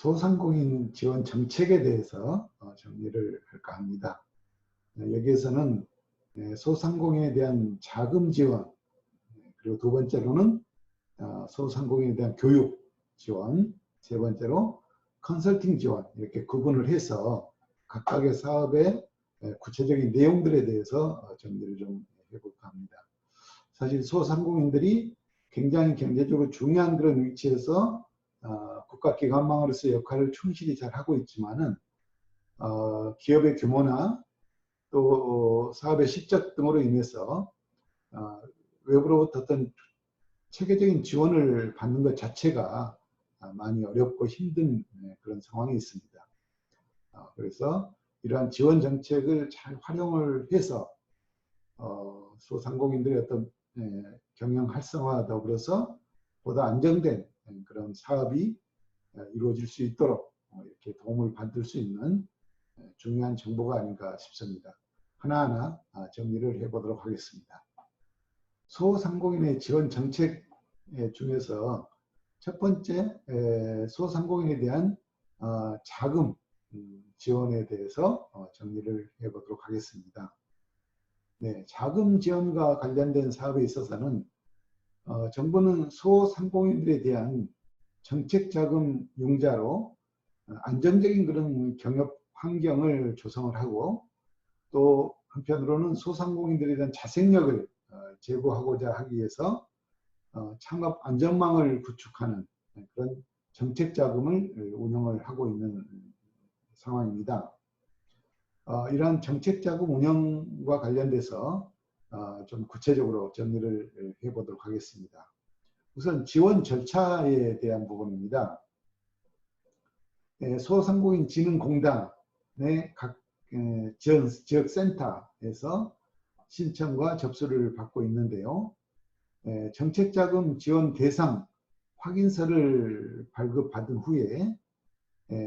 소상공인 지원 정책에 대해서 정리를 할까 합니다. 여기에서는 소상공인에 대한 자금 지원, 그리고 두 번째로는 소상공인에 대한 교육 지원, 세 번째로 컨설팅 지원, 이렇게 구분을 해서 각각의 사업의 구체적인 내용들에 대해서 정리를 좀 해볼까 합니다. 사실 소상공인들이 굉장히 경제적으로 중요한 그런 위치에서 국가기관망으로서 역할을 충실히 잘 하고 있지만은 기업의 규모나 또 사업의 실적 등으로 인해서 외부로부터 어떤 체계적인 지원을 받는 것 자체가 많이 어렵고 힘든 그런 상황이 있습니다. 그래서 이러한 지원 정책을 잘 활용을 해서 소상공인들의 어떤 경영 활성화와 더불어서 보다 안정된 그런 사업이 이루어질 수 있도록 이렇게 도움을 받을 수 있는 중요한 정보가 아닌가 싶습니다. 하나하나 정리를 해보도록 하겠습니다. 소상공인의 지원 정책 중에서 첫 번째 소상공인에 대한 자금 지원에 대해서 정리를 해보도록 하겠습니다. 네, 자금 지원과 관련된 사업에 있어서는 정부는 소상공인들에 대한 정책 자금 융자로 안정적인 그런 경영 환경을 조성을 하고, 또 한편으로는 소상공인들에 대한 자생력을 제고하고자 하기 위해서 창업 안전망을 구축하는 그런 정책 자금을 운영을 하고 있는 상황입니다. 이러한 정책 자금 운영과 관련돼서 좀 구체적으로 정리를 해보도록 하겠습니다. 우선 지원 절차에 대한 부분입니다. 소상공인진흥공단의 각 지역센터에서 신청과 접수를 받고 있는데요. 정책자금 지원 대상 확인서를 발급받은 후에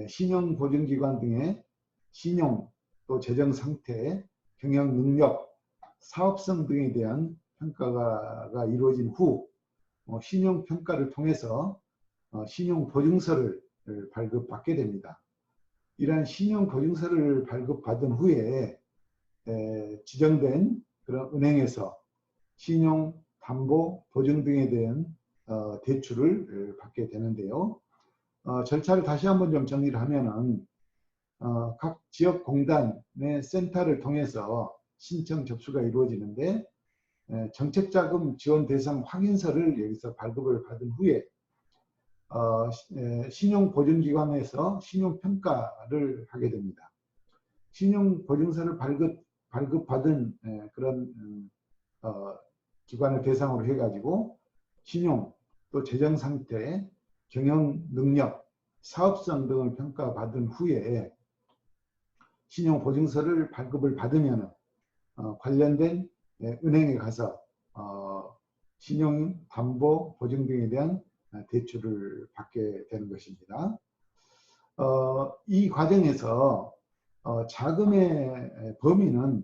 신용보증기관 등의 신용, 또 재정상태, 경영능력, 사업성 등에 대한 평가가 이루어진 후 신용평가를 통해서 신용보증서를 발급받게 됩니다. 이러한 신용보증서를 발급받은 후에 지정된 그런 은행에서 신용, 담보, 보증 등에 대한 대출을 받게 되는데요. 절차를 다시 한번 좀 정리를 하면은 각 지역 공단의 센터를 통해서 신청 접수가 이루어지는데, 정책자금 지원 대상 확인서를 여기서 발급을 받은 후에 신용보증기관에서 신용평가를 하게 됩니다. 신용보증서를 발급받은 그런 기관을 대상으로 해가지고 신용, 또 재정상태, 경영능력, 사업성 등을 평가받은 후에 신용보증서를 발급을 받으면 관련된 은행에 가서 신용, 담보, 보증 등에 대한 대출을 받게 되는 것입니다. 이 과정에서 자금의 범위는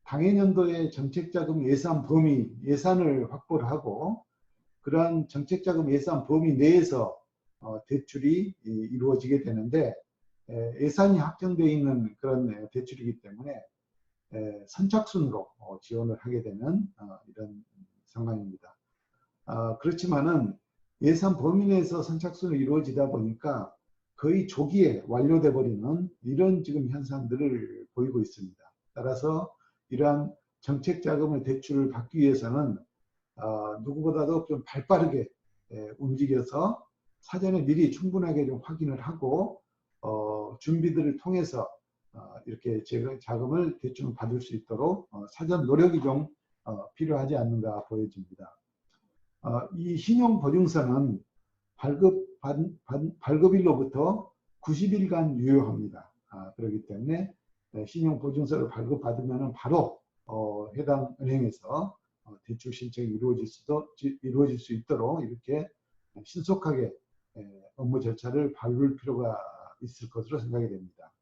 당해년도의 정책자금 예산 범위, 예산을 확보를 하고, 그러한 정책자금 예산 범위 내에서 대출이 이루어지게 되는데, 예산이 확정되어 있는 그런 대출이기 때문에 선착순으로 지원을 하게 되는 이런 상황입니다. 그렇지만은 예산 범위 내에서 선착순으로 이루어지다 보니까 거의 조기에 완료돼 버리는 이런 지금 현상들을 보이고 있습니다. 따라서 이러한 정책 자금의 대출을 받기 위해서는 누구보다도 좀 발빠르게 움직여서 사전에 미리 충분하게 좀 확인을 하고 준비들을 통해서 이렇게 자금을 대출을 받을 수 있도록 사전 노력이 좀 필요하지 않는가 보여집니다. 이 신용보증서는 발급일로부터 90일간 유효합니다. 그렇기 때문에 신용보증서를 발급받으면 바로 해당 은행에서 대출 신청이 이루어질 수 있도록 이렇게 신속하게 업무 절차를 밟을 필요가 있을 것으로 생각이 됩니다.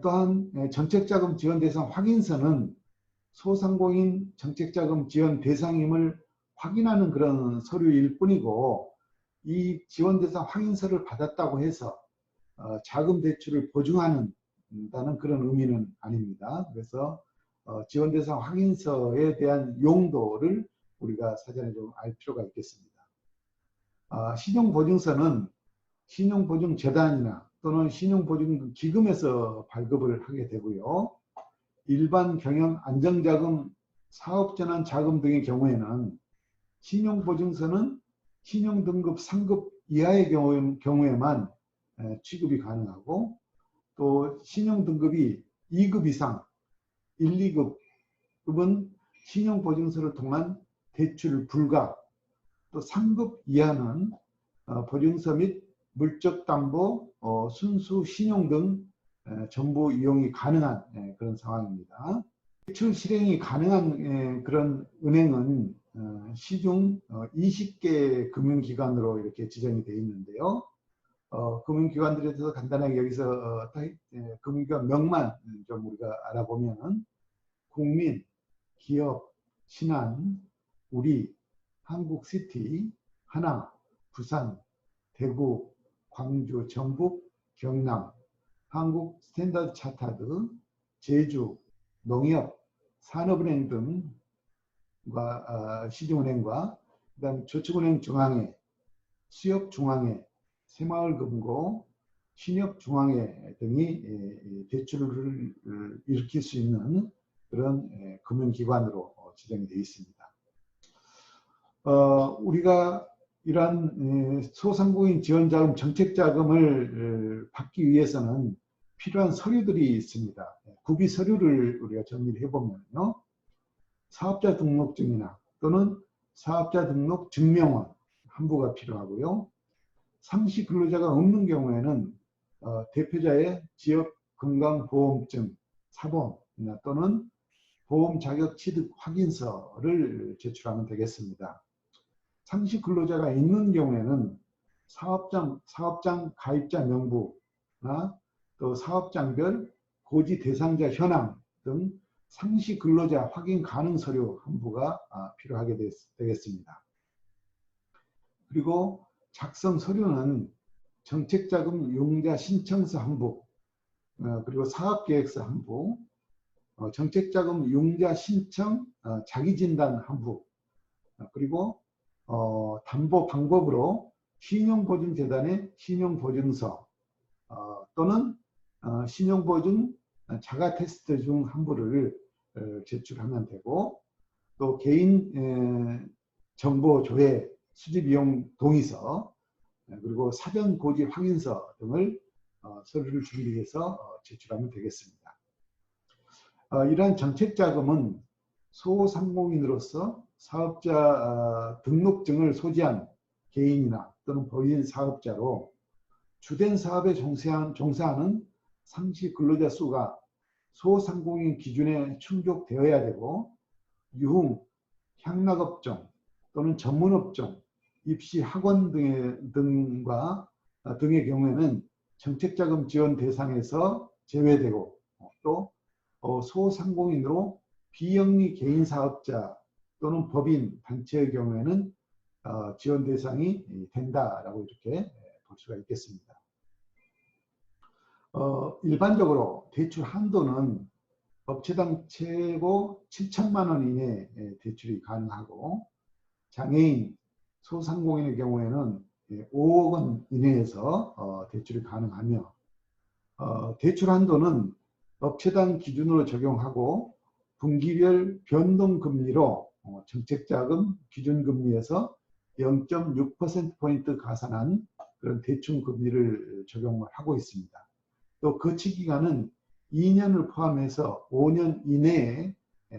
또한 정책자금 지원 대상 확인서는 소상공인 정책자금 지원 대상임을 확인하는 그런 서류일 뿐이고, 이 지원 대상 확인서를 받았다고 해서 자금 대출을 보증하는 그런 의미는 아닙니다. 그래서 지원 대상 확인서에 대한 용도를 우리가 사전에 좀 알 필요가 있겠습니다. 신용보증서는 신용보증재단이나 또는 신용보증기금에서 발급을 하게 되고요. 일반 경영 안정자금, 사업전환 자금 등의 경우에는 신용보증서는 신용등급 3급 이하의 경우에만 취급이 가능하고, 또 신용등급이 2급 이상 1, 2급은 신용보증서를 통한 대출 불가, 또 3급 이하는 보증서 및 물적담보, 순수 신용 등 전부 이용이 가능한 그런 상황입니다. 대출 실행이 가능한 그런 은행은 시중 20개 금융기관으로 이렇게 지정이 되어 있는데요. 금융기관들에 대해서 간단하게 여기서 금융기관 명만 좀 우리가 알아보면 국민, 기업, 신한, 우리, 한국시티, 하나, 부산, 대구, 광주, 전북, 경남, 한국 스탠다드 차타드, 제주, 농협, 산업은행 등과 시중은행과 그다음 저축은행 중앙회, 수협중앙회, 새마을금고, 신협중앙회 등이 대출을 일으킬 수 있는 그런 금융기관으로 지정이 되어 있습니다. 우리가 이러한 소상공인 지원자금, 정책자금을 받기 위해서는 필요한 서류들이 있습니다. 구비 서류를 우리가 정리를 해보면요. 사업자 등록증이나 또는 사업자 등록 증명원 한부가 필요하고요. 상시 근로자가 없는 경우에는 대표자의 지역건강보험증, 사본이나 또는 보험 자격 취득 확인서를 제출하면 되겠습니다. 상시 근로자가 있는 경우에는 사업장 가입자 명부나 또 사업장별 고지 대상자 현황 등 상시 근로자 확인 가능 서류 한부가 필요하게 되겠습니다. 그리고 작성 서류는 정책자금 용자 신청서 한부, 그리고 사업계획서 한부, 정책자금 용자 신청 자기진단 한부, 그리고 담보 방법으로 신용보증재단의 신용보증서 또는 신용보증 자가 테스트 중 한부를 제출하면 되고, 또 개인 정보 조회 수집 이용 동의서, 그리고 사전 고지 확인서 등을 서류를 준비해서 제출하면 되겠습니다. 이러한 정책자금은 소상공인으로서 사업자 등록증을 소지한 개인이나 또는 법인 사업자로 주된 사업에 종사하는 상시 근로자 수가 소상공인 기준에 충족되어야 되고, 유흥, 향락업종 또는 전문업종, 입시 학원 등의 경우에는 정책자금 지원 대상에서 제외되고, 또 소상공인으로 비영리 개인 사업자 또는 법인 단체의 경우에는 지원 대상이 된다라고 이렇게 볼 수가 있겠습니다. 일반적으로 대출 한도는 업체당 최고 7천만 원 이내 대출이 가능하고, 장애인, 소상공인의 경우에는 5억 원 이내에서 대출이 가능하며, 대출 한도는 업체당 기준으로 적용하고 분기별 변동금리로 정책자금 기준금리에서 0.6%포인트 가산한 그런 대충금리를 적용을 하고 있습니다. 또 거치기간은 2년을 포함해서 5년 이내에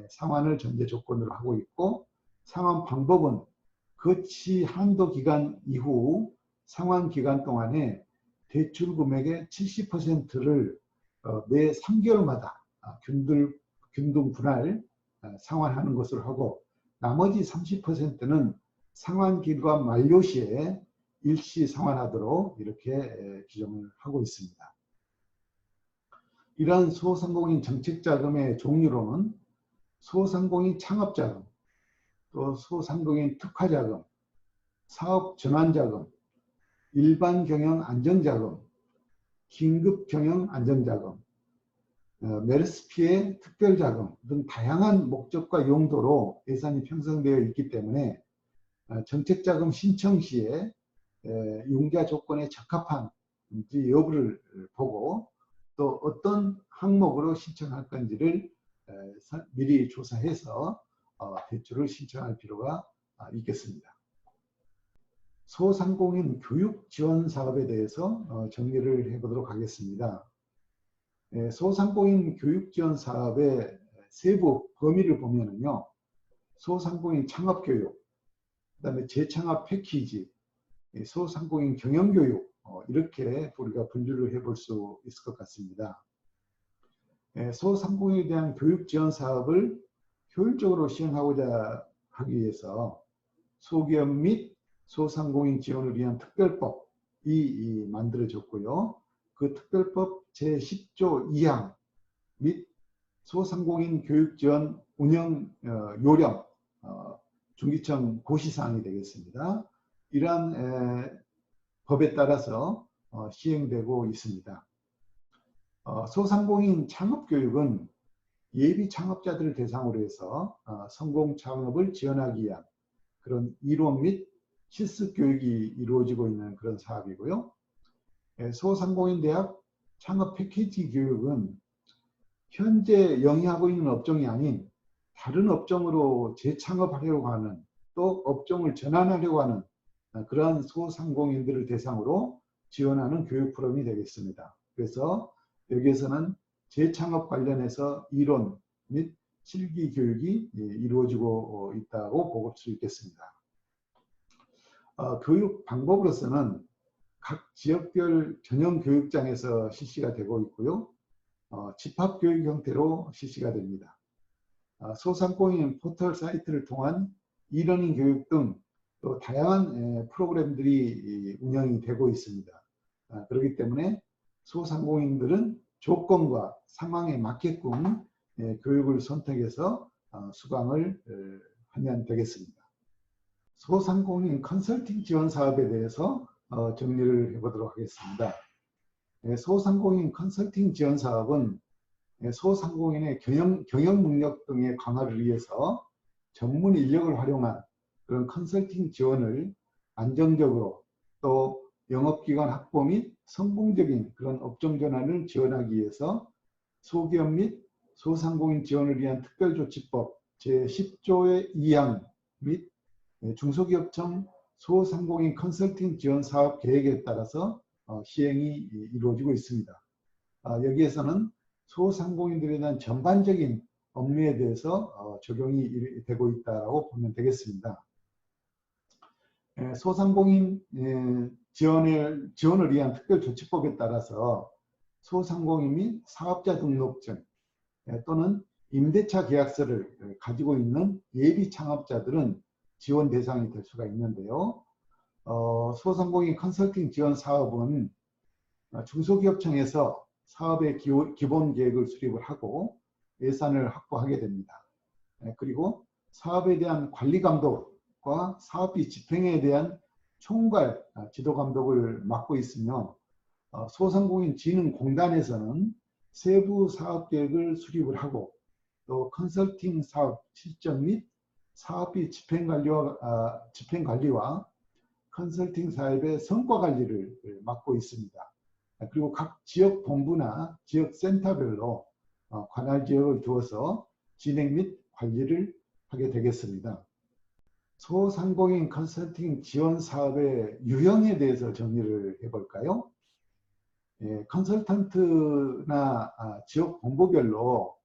상환을 전제 조건으로 하고 있고, 상환 방법은 거치 한도 기간 이후 상환 기간 동안에 대출 금액의 70%를 매 3개월마다 균등 분할 상환하는 것으로 하고, 나머지 30%는 상환 기간 만료 시에 일시 상환하도록 이렇게 규정을 하고 있습니다. 이러한 소상공인 정책자금의 종류로는 소상공인 창업자금, 또 소상공인 특화자금, 사업전환자금, 일반 경영 안정자금, 긴급 경영 안정자금, 메르스 피해 특별자금 등 다양한 목적과 용도로 예산이 편성되어 있기 때문에 정책자금 신청 시에 융자 조건에 적합한지 여부를 보고 또 어떤 항목으로 신청할 건지를 미리 조사해서 대출을 신청할 필요가 있겠습니다. 소상공인 교육 지원 사업에 대해서 정리를 해보도록 하겠습니다. 소상공인 교육 지원 사업의 세부 범위를 보면은요, 소상공인 창업 교육, 그다음에 재창업 패키지, 소상공인 경영 교육 이렇게 우리가 분류를 해볼 수 있을 것 같습니다. 소상공인에 대한 교육 지원 사업을 효율적으로 시행하고자 하기 위해서 소기업 및 소상공인 지원을 위한 특별법이 만들어졌고요. 그 특별법 제10조 2항 및 소상공인 교육 지원 운영 요령 중기청 고시사항이 되겠습니다. 이러한 법에 따라서 시행되고 있습니다. 소상공인 창업교육은 예비 창업자들을 대상으로 해서 성공 창업을 지원하기 위한 그런 이론 및 실습 교육이 이루어지고 있는 그런 사업이고요. 소상공인 대학 창업 패키지 교육은 현재 영위하고 있는 업종이 아닌 다른 업종으로 재창업하려고 하는 또 업종을 전환하려고 하는 그러한 소상공인들을 대상으로 지원하는 교육 프로그램이 되겠습니다. 그래서 여기에서는 재창업 관련해서 이론 및 실기 교육이 이루어지고 있다고 보고 수 있겠습니다. 교육 방법으로서는 각 지역별 전용 교육장에서 실시가 되고 있고요. 집합교육 형태로 실시가 됩니다. 소상공인 포털 사이트를 통한 이러닝 교육 등 또 다양한 프로그램들이 운영이 되고 있습니다. 그렇기 때문에 소상공인들은 조건과 상황에 맞게끔 교육을 선택해서 수강을 하면 되겠습니다. 소상공인 컨설팅 지원 사업에 대해서 정리를 해보도록 하겠습니다. 소상공인 컨설팅 지원 사업은 소상공인의 경영 능력 등의 강화를 위해서 전문 인력을 활용한 그런 컨설팅 지원을 안정적으로 또 영업기관 확보 및 성공적인 그런 업종 전환을 지원하기 위해서 소기업 및 소상공인 지원을 위한 특별조치법 제10조의 2항 및 중소기업청 소상공인 컨설팅 지원 사업 계획에 따라서 시행이 이루어지고 있습니다. 여기에서는 소상공인들에 대한 전반적인 업무에 대해서 적용이 되고 있다고 보면 되겠습니다. 소상공인 지원을 위한 특별조치법에 따라서 소상공인 및 사업자 등록증 또는 임대차 계약서를 가지고 있는 예비 창업자들은 지원 대상이 될 수가 있는데요. 소상공인 컨설팅 지원 사업은 중소기업청에서 사업의 기본 계획을 수립을 하고 예산을 확보하게 됩니다. 그리고 사업에 대한 관리 감독과 사업비 집행에 대한 총괄 지도 감독을 맡고 있으며 소상공인 진흥공단에서는 세부 사업 계획을 수립을 하고 또 컨설팅 사업 실적 및 사업비 집행관리와 컨설팅 사업의 성과 관리를 맡고 있습니다. 그리고 각 지역 본부나 지역 센터별로 관할 지역을 두어서 진행 및 관리를 하게 되겠습니다. 소상공인 컨설팅 지원 사업의 유형에 대해서 정리를 해볼까요? 컨설턴트나 지역 본부별로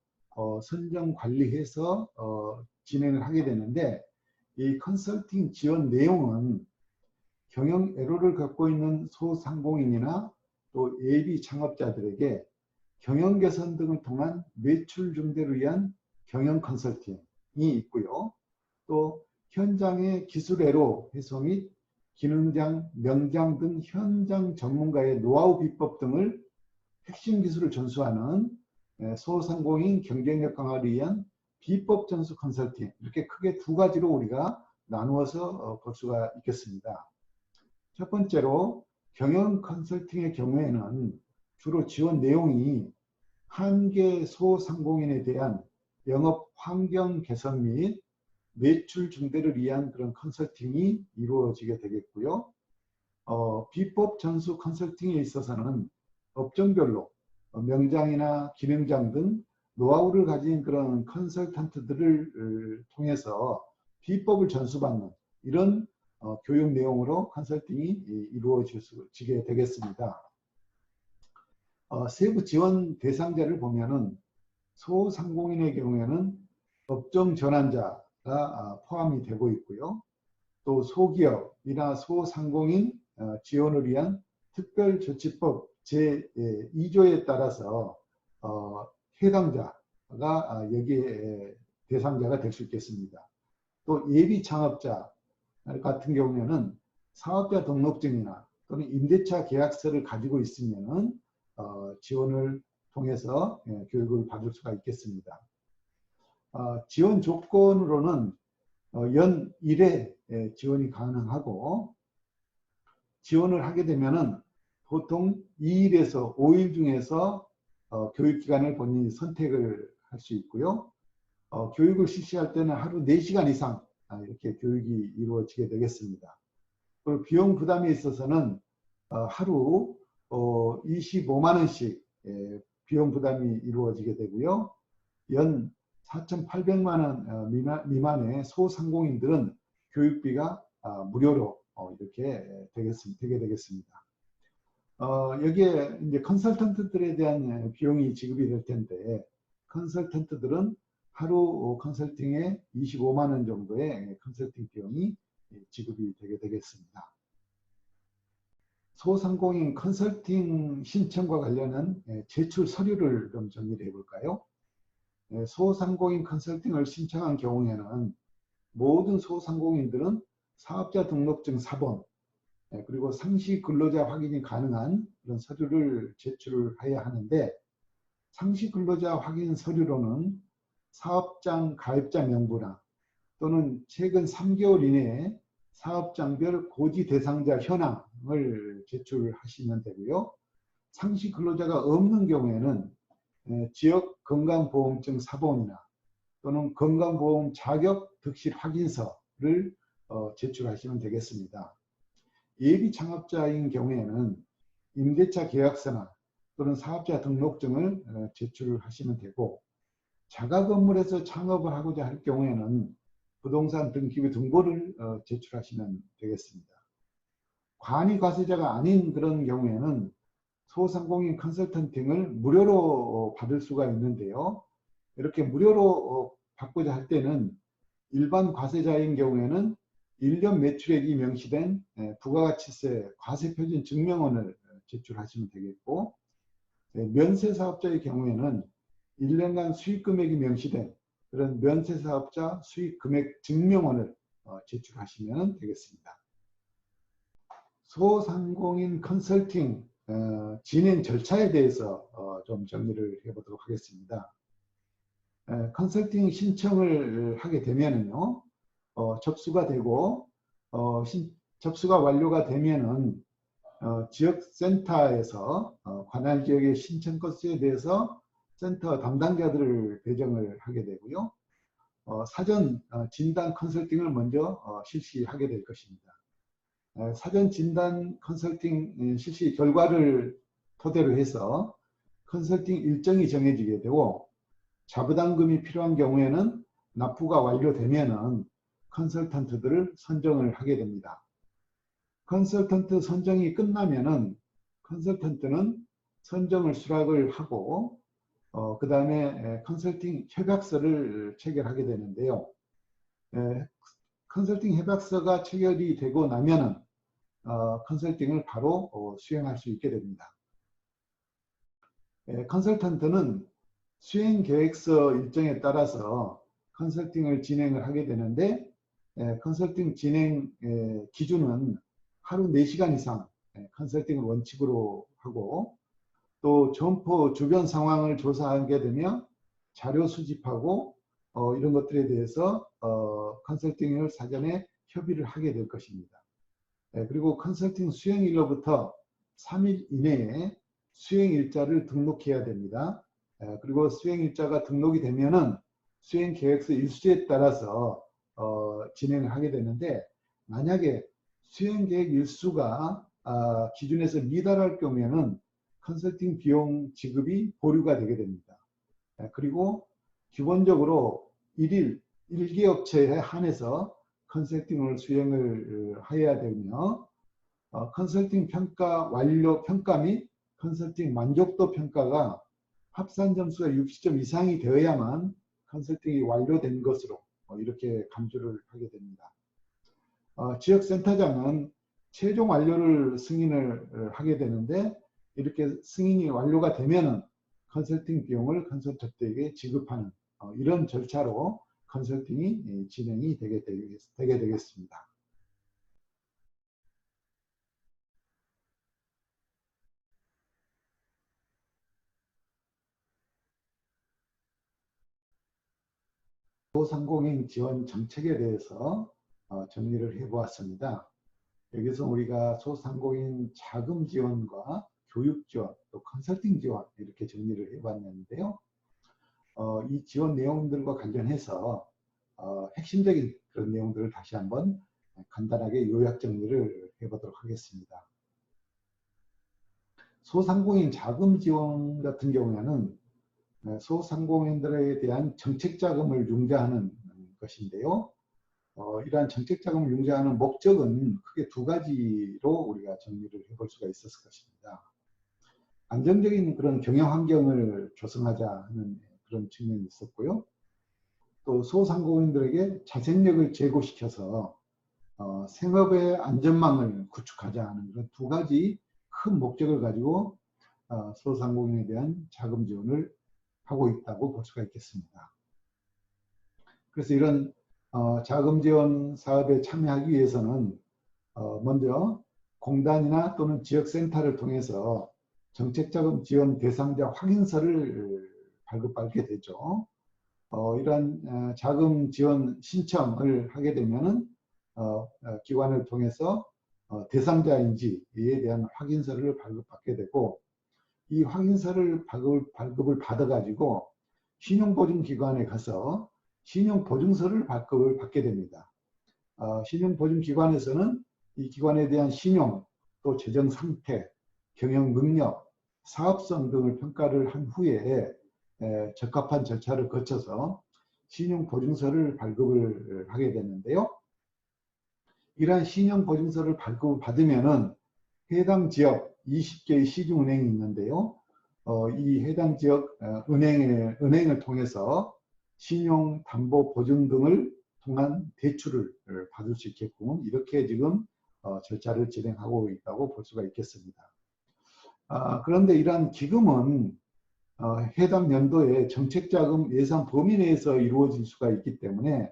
선정 관리해서 진행을 하게 되는데 이 컨설팅 지원 내용은 경영 애로를 겪고 있는 소상공인이나 또 예비 창업자들에게 경영 개선 등을 통한 매출 증대를 위한 경영 컨설팅이 있고요. 또 현장의 기술 애로 해소 및 기능장, 명장 등 현장 전문가의 노하우 비법 등을 핵심 기술을 전수하는 소상공인 경쟁력 강화를 위한 비법 전수 컨설팅 이렇게 크게 두 가지로 우리가 나누어서 볼 수가 있겠습니다. 첫 번째로 경영 컨설팅의 경우에는 주로 지원 내용이 한계 소상공인에 대한 영업 환경 개선 및 매출 증대를 위한 그런 컨설팅이 이루어지게 되겠고요. 비법 전수 컨설팅에 있어서는 업종별로 명장이나 기능장 등 노하우를 가진 그런 컨설턴트들을 통해서 비법을 전수받는 이런 교육 내용으로 컨설팅이 이루어지게 되겠습니다. 세부 지원 대상자를 보면은 소상공인의 경우에는 업종 전환자가 포함이 되고 있고요. 또 소기업이나 소상공인 지원을 위한 특별조치법 제2조에 따라서 해당자가 여기에 대상자가 될 수 있겠습니다. 또 예비 창업자 같은 경우에는 사업자 등록증이나 또는 임대차 계약서를 가지고 있으면 지원을 통해서 교육을 받을 수가 있겠습니다. 지원 조건으로는 연 1회 지원이 가능하고, 지원을 하게 되면은 보통 2일에서 5일 중에서 교육기간을 본인이 선택을 할 수 있고요. 교육을 실시할 때는 하루 4시간 이상 이렇게 교육이 이루어지게 되겠습니다. 그리고 비용 부담에 있어서는 하루 25만 원씩 비용 부담이 이루어지게 되고요. 연 4,800만 원 미만의 소상공인들은 교육비가 무료로 이렇게 되게 되겠습니다. 여기에 이제 컨설턴트들에 대한 비용이 지급이 될 텐데, 컨설턴트들은 하루 컨설팅에 25만 원 정도의 컨설팅 비용이 지급이 되게 되겠습니다. 소상공인 컨설팅 신청과 관련한 제출 서류를 좀 정리를 해볼까요? 소상공인 컨설팅을 신청한 경우에는 모든 소상공인들은 사업자 등록증 사본, 그리고 상시 근로자 확인이 가능한 그런 서류를 제출을 해야 하는데, 상시 근로자 확인 서류로는 사업장 가입자 명부나 또는 최근 3개월 이내에 사업장별 고지 대상자 현황을 제출하시면 되고요. 상시 근로자가 없는 경우에는 지역 건강보험증 사본이나 또는 건강보험 자격 득실 확인서를 제출하시면 되겠습니다. 예비 창업자인 경우에는 임대차 계약서나 또는 사업자 등록증을 제출하시면 되고, 자가 건물에서 창업을 하고자 할 경우에는 부동산 등기부 등본을 제출하시면 되겠습니다. 관이 과세자가 아닌 그런 경우에는 소상공인 컨설턴팅을 무료로 받을 수가 있는데요. 이렇게 무료로 받고자 할 때는 일반 과세자인 경우에는 1년 매출액이 명시된 부가가치세 과세표준 증명원을 제출하시면 되겠고, 면세사업자의 경우에는 1년간 수익금액이 명시된 그런 면세사업자 수익금액 증명원을 제출하시면 되겠습니다. 소상공인 컨설팅 진행 절차에 대해서 좀 정리를 해보도록 하겠습니다. 컨설팅 신청을 하게 되면은요, 접수가 되고, 접수가 완료가 되면은 지역센터에서 관할 지역의 신청 건수에 대해서 센터 담당자들을 배정을 하게 되고요. 사전 진단 컨설팅을 먼저 실시하게 될 것입니다. 사전 진단 컨설팅 실시 결과를 토대로 해서 컨설팅 일정이 정해지게 되고, 자부담금이 필요한 경우에는 납부가 완료되면은 컨설턴트들을 선정을 하게 됩니다. 컨설턴트 선정이 끝나면은 컨설턴트는 선정을 수락을 하고 그 다음에 컨설팅 협약서를 체결하게 되는데요. 컨설팅 협약서가 체결이 되고 나면은 컨설팅을 바로 수행할 수 있게 됩니다. 컨설턴트는 수행계획서 일정에 따라서 컨설팅을 진행을 하게 되는데, 컨설팅 진행 기준은 하루 4시간 이상 컨설팅을 원칙으로 하고, 또 점포 주변 상황을 조사하게 되면 자료 수집하고 이런 것들에 대해서 컨설팅을 사전에 협의를 하게 될 것입니다. 그리고 컨설팅 수행일로부터 3일 이내에 수행일자를 등록해야 됩니다. 그리고 수행일자가 등록이 되면은 수행계획서 일수에 따라서 진행을 하게 되는데, 만약에 수행계획 일수가 기준에서 미달할 경우에는 컨설팅 비용 지급이 보류가 되게 됩니다. 그리고 기본적으로 1일 1개 업체에 한해서 컨설팅을 수행을 해야 되며, 컨설팅 평가 완료 평가 및 컨설팅 만족도 평가가 합산 점수가 60점 이상이 되어야만 컨설팅이 완료된 것으로 이렇게 간주를 하게 됩니다. 지역센터장은 최종 완료를 승인을 하게 되는데, 이렇게 승인이 완료가 되면은 컨설팅 비용을 컨설턴트에게 지급하는 이런 절차로 컨설팅이 진행이 되게 되겠습니다. 소상공인 지원 정책에 대해서 정리를 해보았습니다. 여기서 우리가 소상공인 자금 지원과 교육 지원, 또 컨설팅 지원 이렇게 정리를 해봤는데요. 이 지원 내용들과 관련해서 핵심적인 그런 내용들을 다시 한번 간단하게 요약 정리를 해보도록 하겠습니다. 소상공인 자금 지원 같은 경우에는 소상공인들에 대한 정책 자금을 융자하는 것인데요. 이러한 정책 자금을 융자하는 목적은 크게 두 가지로 우리가 정리를 해볼 수가 있었을 것입니다. 안정적인 그런 경영 환경을 조성하자 하는 그런 측면이 있었고요. 또 소상공인들에게 자생력을 제고시켜서 생업의 안전망을 구축하자 하는 그런 두 가지 큰 목적을 가지고 소상공인에 대한 자금 지원을 하고 있다고 볼 수가 있겠습니다. 그래서 이런 자금 지원 사업에 참여하기 위해서는 먼저 공단이나 또는 지역센터를 통해서 정책자금 지원 대상자 확인서를 발급받게 되죠. 이러한 자금 지원 신청을 하게 되면은 기관을 통해서 대상자인지에 대한 확인서를 발급받게 되고, 이 확인서를 발급을 받아가지고 신용보증기관에 가서 신용보증서를 발급을 받게 됩니다. 신용보증기관에서는 이 기관에 대한 신용, 또 재정 상태, 경영 능력, 사업성 등을 평가를 한 후에 적합한 절차를 거쳐서 신용보증서를 발급을 하게 되는데요. 이러한 신용보증서를 발급을 받으면은 해당 지역 20개의 시중은행이 있는데요. 이 해당 지역 은행을 통해서 신용, 담보, 보증 등을 통한 대출을 받을 수 있게끔 이렇게 지금 절차를 진행하고 있다고 볼 수가 있겠습니다. 그런데 이러한 기금은 해당 연도에 정책자금 예산 범위 내에서 이루어질 수가 있기 때문에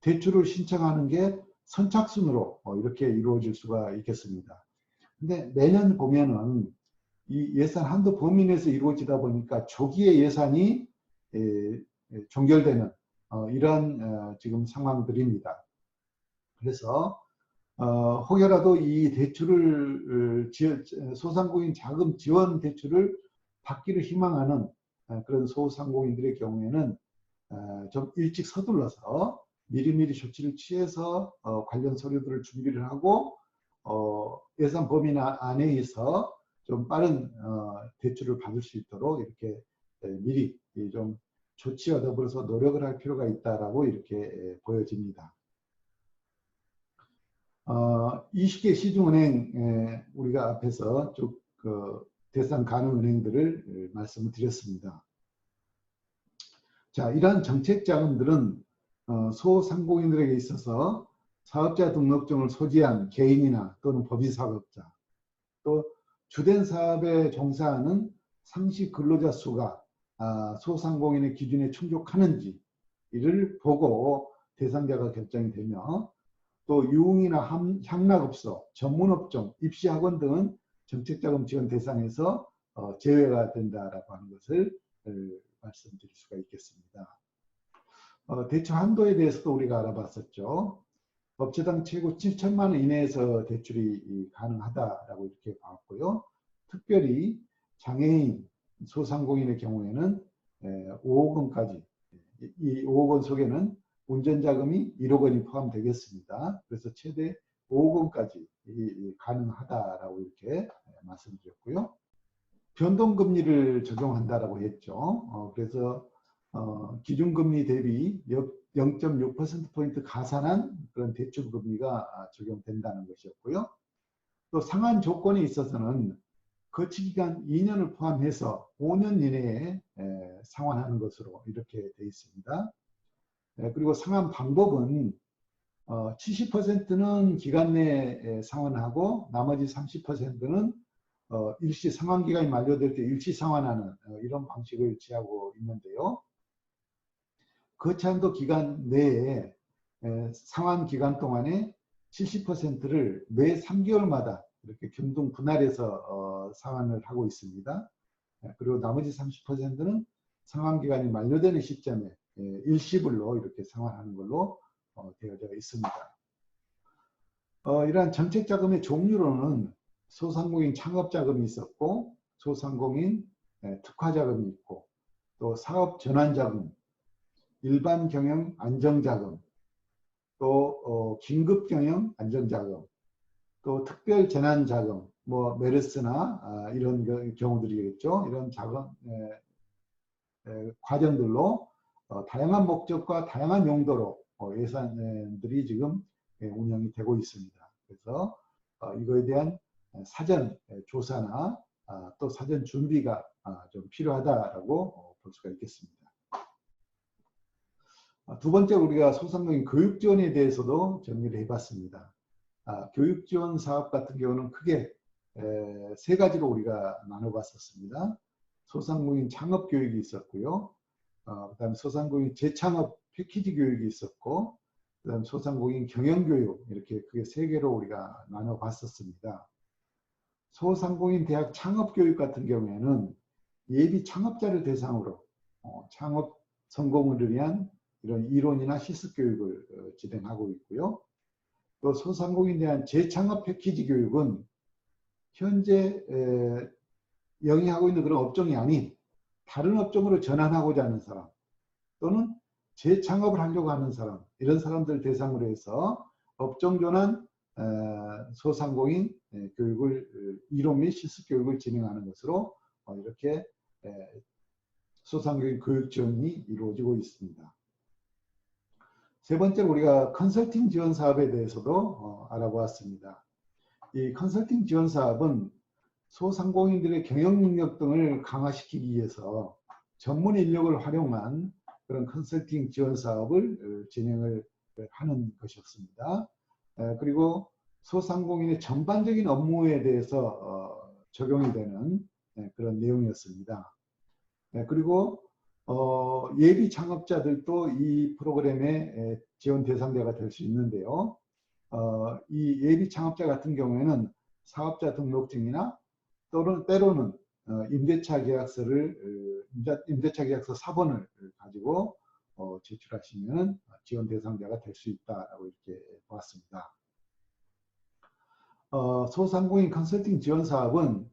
대출을 신청하는 게 선착순으로 이렇게 이루어질 수가 있겠습니다. 근데 매년 보면은 이 예산 한도 범위 내에서 이루어지다 보니까 조기에 예산이 종결되는 이러한 지금 상황들입니다. 그래서 혹여라도 이 대출을 소상공인 자금 지원 대출을 받기를 희망하는 그런 소상공인들의 경우에는 좀 일찍 서둘러서 미리미리 조치를 취해서 관련 서류들을 준비를 하고 예산 범위 안에서 좀 빠른 대출을 받을 수 있도록 이렇게 미리 좀 조치와 더불어서 노력을 할 필요가 있다라고 이렇게 보여집니다. 20개 시중은행 우리가 앞에서 쭉 대상 가능 은행들을 말씀을 드렸습니다. 자, 이러한 정책 자금들은 소상공인들에게 있어서 사업자 등록증을 소지한 개인이나 또는 법인 사업자, 또 주된 사업에 종사하는 상시 근로자 수가 소상공인의 기준에 충족하는지 이를 보고 대상자가 결정이 되며, 또 유흥이나 향락업소, 전문업종, 입시학원 등은 정책자금 지원 대상에서 제외가 된다라고 하는 것을 말씀드릴 수가 있겠습니다. 대출 한도에 대해서도 우리가 알아봤었죠. 업체당 최고 7천만 원 이내에서 대출이 가능하다라고 이렇게 봤고요. 특별히 장애인, 소상공인의 경우에는 5억 원까지, 이 5억 원 속에는 운전자금이 1억 원이 포함되겠습니다. 그래서 최대 5억 원까지 가능하다라고 이렇게 말씀드렸고요. 변동금리를 적용한다라고 했죠. 그래서 기준금리 대비 0.6%포인트 가산한 그런 대출금리가 적용된다는 것이었고요. 또 상한 조건에 있어서는 거치기간 2년을 포함해서 5년 이내에 상환하는 것으로 이렇게 되어 있습니다. 그리고 상환 방법은 70%는 기간 내에 상환하고 나머지 30%는 일시 상환기간이 만료될 때 일시 상환하는 이런 방식을 취하고 있는데요. 거치한도 기간 내에 상환 기간 동안에 70%를 매 3개월마다 이렇게 경동 분할해서 상환을 하고 있습니다. 그리고 나머지 30%는 상환 기간이 만료되는 시점에 일시불로 이렇게 상환하는 걸로 되어져 있습니다. 이러한 정책자금의 종류로는 소상공인 창업자금이 있었고 소상공인 특화자금이 있고 또 사업전환자금, 일반경영 안정자금, 또 긴급경영 안정자금, 또 특별재난자금, 뭐 메르스나 이런 경우들이겠죠. 이런 자금 과정들로 다양한 목적과 다양한 용도로 예산들이 지금 운영이 되고 있습니다. 그래서 이거에 대한 사전 조사나 또 사전 준비가 좀 필요하다라고 볼 수가 있겠습니다. 두 번째, 우리가 소상공인 교육 지원에 대해서도 정리를 해봤습니다. 교육 지원 사업 같은 경우는 크게 세 가지로 우리가 나눠봤었습니다. 소상공인 창업 교육이 있었고요. 그다음 소상공인 재창업 패키지 교육이 있었고, 그다음 소상공인 경영 교육, 이렇게 크게 세 개로 우리가 나눠봤었습니다. 소상공인 대학 창업 교육 같은 경우에는 예비 창업자를 대상으로 창업 성공을 위한 이런 이론이나 실습 교육을 진행하고 있고요. 또 소상공인에 대한 재창업 패키지 교육은 현재 영위하고 있는 그런 업종이 아닌 다른 업종으로 전환하고자 하는 사람 또는 재창업을 하려고 하는 사람, 이런 사람들 대상으로 해서 업종 전환 소상공인 교육을 이론 및 실습 교육을 진행하는 것으로 이렇게 소상공인 교육 지원이 이루어지고 있습니다. 세 번째로 우리가 컨설팅 지원 사업에 대해서도 알아보았습니다. 이 컨설팅 지원 사업은 소상공인들의 경영 능력 등을 강화시키기 위해서 전문 인력을 활용한 그런 컨설팅 지원 사업을 진행을 하는 것이었습니다. 그리고 소상공인의 전반적인 업무에 대해서 적용이 되는 그런 내용이었습니다. 그리고 예비 창업자들도 이 프로그램의 지원 대상자가 될 수 있는데요. 이 예비 창업자 같은 경우에는 사업자 등록증이나 또는 때로는 임대차 계약서 사본을 가지고 제출하시면 지원 대상자가 될 수 있다라고 이렇게 보았습니다. 소상공인 컨설팅 지원 사업은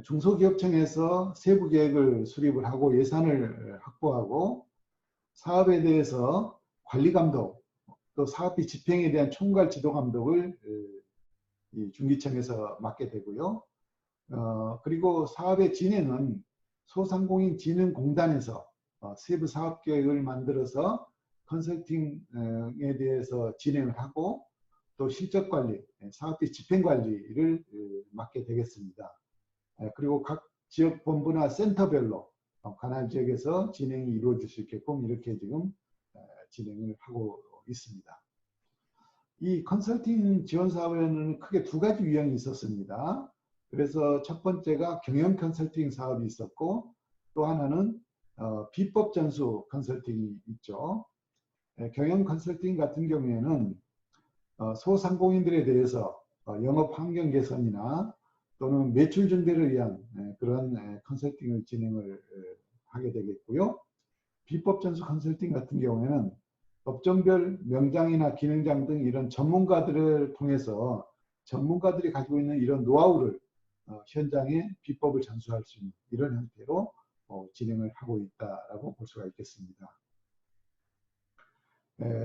중소기업청에서 세부 계획을 수립을 하고 예산을 확보하고 사업에 대해서 관리 감독, 또 사업비 집행에 대한 총괄 지도 감독을 중기청에서 맡게 되고요. 그리고 사업의 진행은 소상공인 진흥공단에서 세부 사업 계획을 만들어서 컨설팅에 대해서 진행을 하고 또 실적 관리, 사업비 집행 관리를 맡게 되겠습니다. 그리고 각 지역 본부나 센터별로 관할 지역에서 진행이 이루어질 수 있게끔 이렇게 지금 진행을 하고 있습니다. 이 컨설팅 지원 사업에는 크게 두 가지 유형이 있었습니다. 그래서 첫 번째가 경영 컨설팅 사업이 있었고 또 하나는 비법 전수 컨설팅이 있죠. 경영 컨설팅 같은 경우에는 소상공인들에 대해서 영업 환경 개선이나 또는 매출 증대를 위한 그런 컨설팅을 진행을 하게 되겠고요. 비법 전수 컨설팅 같은 경우에는 업종별 명장이나 기능장 등 이런 전문가들을 통해서 전문가들이 가지고 있는 이런 노하우를 현장에 비법을 전수할 수 있는 이런 형태로 진행을 하고 있다라고 볼 수가 있겠습니다.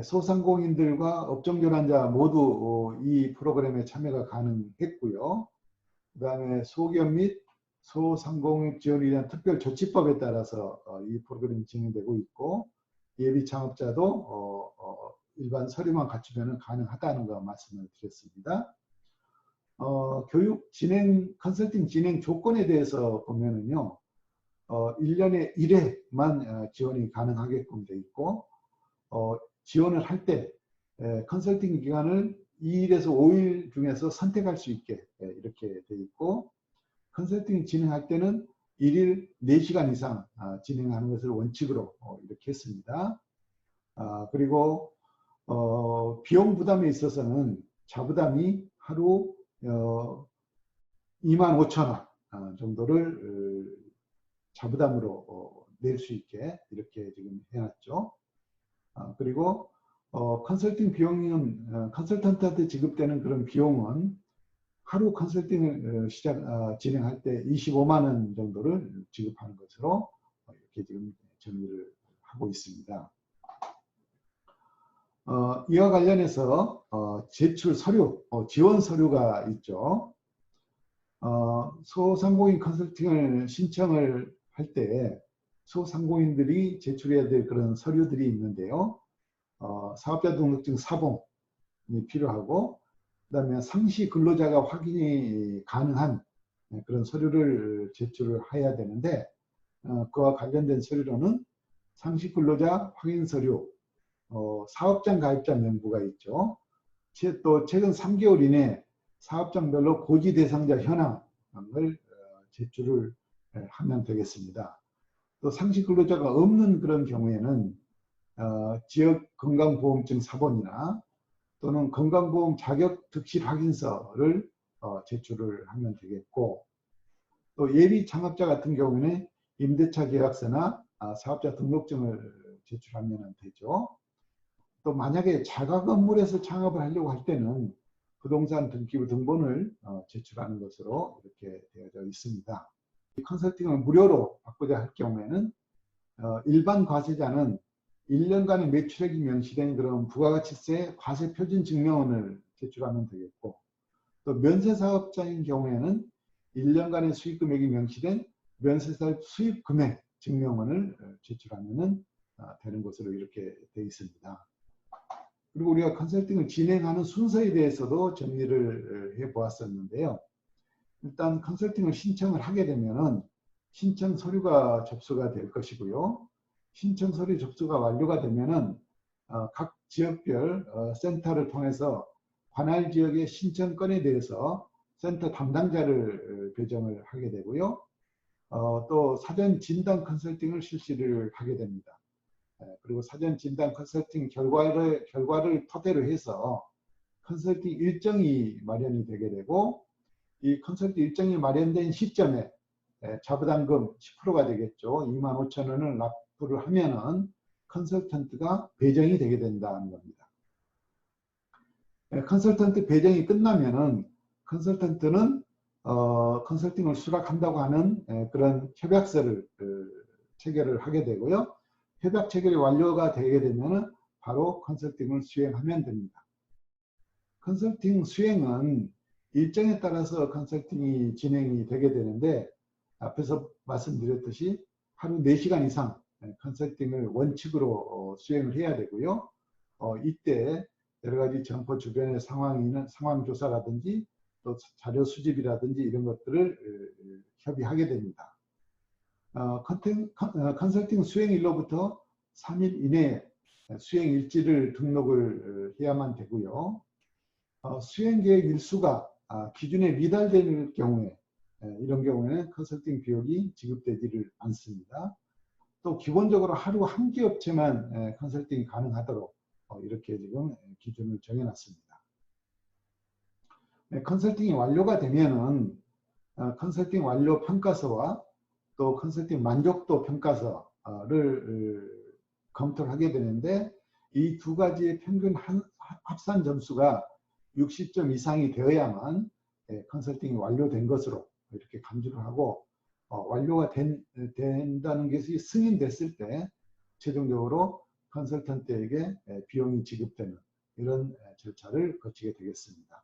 소상공인들과 업종 전환자 모두 이 프로그램에 참여가 가능했고요. 그 다음에 소기업 및 소상공인 지원을 위한 특별조치법에 따라서 이 프로그램이 진행되고 있고, 예비 창업자도 일반 서류만 갖추면 가능하다는 거 말씀을 드렸습니다. 교육 진행, 컨설팅 진행 조건에 대해서 보면은요, 1년에 1회만 지원이 가능하게끔 되어 있고, 지원을 할 때 컨설팅 기간을 2일에서 5일 중에서 선택할 수 있게 이렇게 되어 있고, 컨설팅 진행할 때는 1일 4시간 이상 진행하는 것을 원칙으로 이렇게 했습니다. 그리고 비용 부담에 있어서는 자부담이 하루 25,000원 정도를 자부담으로 낼 수 있게 이렇게 지금 해놨죠. 그리고 컨설팅 비용은 컨설턴트한테 지급되는 그런 비용은 하루 컨설팅을 진행할 때 25만 원 정도를 지급하는 것으로 이렇게 지금 정리를 하고 있습니다. 이와 관련해서 제출 서류, 지원 서류가 있죠. 소상공인 컨설팅을 신청을 할 때 소상공인들이 제출해야 될 그런 서류들이 있는데요. 사업자 등록증 사본이 필요하고, 그 다음에 상시 근로자가 확인이 가능한 그런 서류를 제출을 해야 되는데, 그와 관련된 서류로는 상시 근로자 확인 서류, 사업장 가입자 명부가 있죠. 또 최근 3개월 이내 사업장별로 고지 대상자 현황을 제출을 하면 되겠습니다. 또 상시 근로자가 없는 그런 경우에는 지역 건강보험증 사본이나 또는 건강보험 자격 득실 확인서를 제출을 하면 되겠고, 또 예비 창업자 같은 경우에는 임대차 계약서나 사업자 등록증을 제출하면 되죠. 또 만약에 자가 건물에서 창업을 하려고 할 때는 부동산 등기부 등본을 제출하는 것으로 이렇게 되어져 있습니다. 이 컨설팅을 무료로 받고자 할 경우에는 일반 과세자는 1년간의 매출액이 명시된 그런 부가가치세 과세 표준 증명원을 제출하면 되겠고, 또 면세사업자인 경우에는 1년간의 수익 금액이 명시된 면세사업 수입 금액 증명원을 제출하면 되는 것으로 이렇게 되어 있습니다. 그리고 우리가 컨설팅을 진행하는 순서에 대해서도 정리를 해 보았었는데요. 일단 컨설팅을 신청을 하게 되면은 신청 서류가 접수가 될 것이고요. 신청 서류 접수가 완료가 되면은 각 지역별 센터를 통해서 관할 지역의 신청건에 대해서 센터 담당자를 배정을 하게 되고요. 또 사전 진단 컨설팅을 실시를 하게 됩니다. 그리고 사전 진단 컨설팅 결과를 토대로 해서 컨설팅 일정이 마련이 되게 되고, 이 컨설팅 일정이 마련된 시점에 자부담금 10%가 되겠죠. 25,000원을 납부를 하면은 컨설턴트가 배정이 되게 된다는 겁니다. 컨설턴트 배정이 끝나면은 컨설턴트는 컨설팅을 수락한다고 하는 그런 협약서를 체결을 하게 되고요. 협약 체결이 완료가 되게 되면은 바로 컨설팅을 수행하면 됩니다. 컨설팅 수행은 일정에 따라서 컨설팅이 진행이 되게 되는데, 앞에서 말씀드렸듯이 하루 4시간 이상 컨설팅을 원칙으로 수행을 해야 되고요. 이때 여러 가지 점포 주변의 상황 조사라든지 또 자료 수집이라든지 이런 것들을 협의하게 됩니다. 컨설팅 수행일로부터 3일 이내에 수행 일지를 등록을 해야만 되고요. 수행 계획 일수가 기준에 미달될 경우에 이런 경우에는 컨설팅 비용이 지급되지를 않습니다. 또 기본적으로 하루 한 개 업체만 컨설팅이 가능하도록 이렇게 지금 기준을 정해놨습니다. 컨설팅이 완료가 되면은 컨설팅 완료 평가서와 또 컨설팅 만족도 평가서를 검토를 하게 되는데, 이 두 가지의 평균 합산 점수가 60점 이상이 되어야만 컨설팅이 완료된 것으로 이렇게 간주를 하고, 완료가 된다는 것이 승인됐을 때 최종적으로 컨설턴트에게 비용이 지급되는 이런 절차를 거치게 되겠습니다.